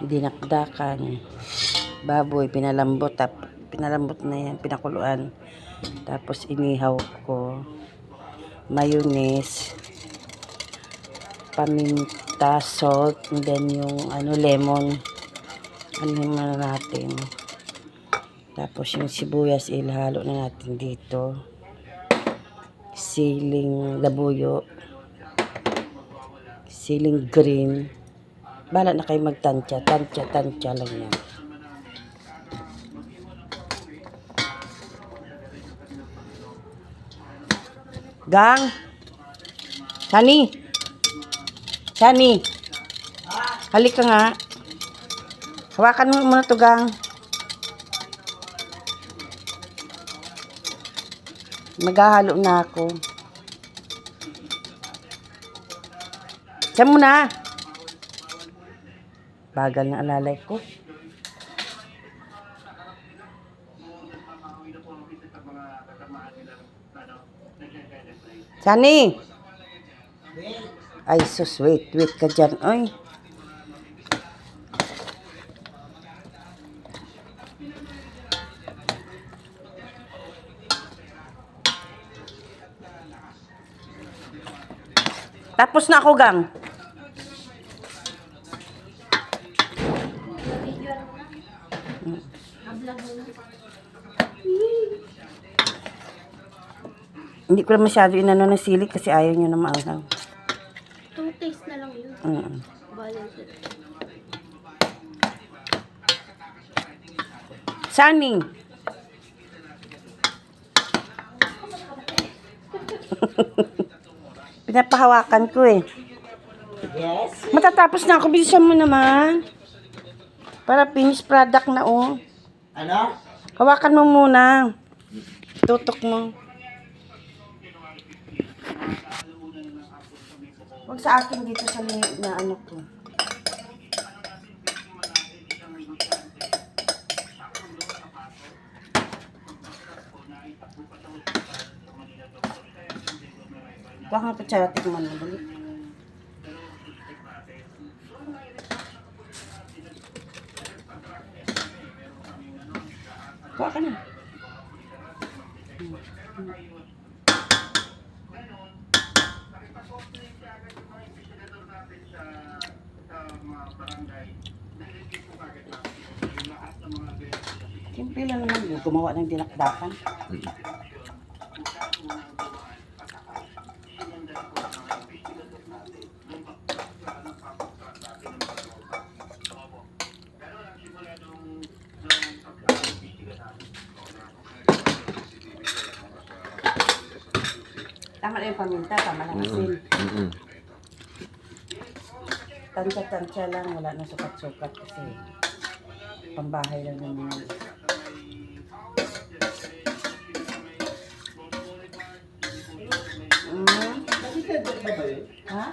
dinakdakan, baboy, pinalambot na yan, pinakuluan. Tapos inihaw ko, mayonnaise, paminta, salt, and then yung lemon. Ano natin. Tapos yung sibuyas, ilahalo na natin dito. Siling labuyo, siling green. Bala na kayo magtansya. Tansya lang yan. Gang! Shani! Halika nga. Hawakan mo muna to, Gang. Maghahalo na ako. Siya muna. Bagal na alalay ko. Shani! Ay, sus, wait ka dyan. Oy. Tapos na ako, Gang. Hindi ko na masyado inano ng sili kasi ayaw nyo na maanghang. Itong taste na lang yun. Shani. Pinapahawakan ko eh. Yes. Matatapos na ako. Bilisan mo naman. Para finished product na oh. Ano? Hawakan mo muna. Tutok mo. Huwag sa akin dito sa na ano ko. Baka nga patsara, tigman mo. Dali. Kuha ka na. Simple lang naman yun. Gumawa ng dinakdakan. Tama na yung paminta, tama na asin. Tansya lang, wala na sukat-sukat kasi pambahay lang naman. Ha?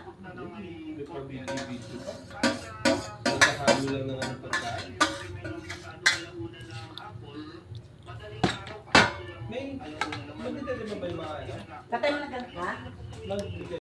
Katay mo na ganit, ha?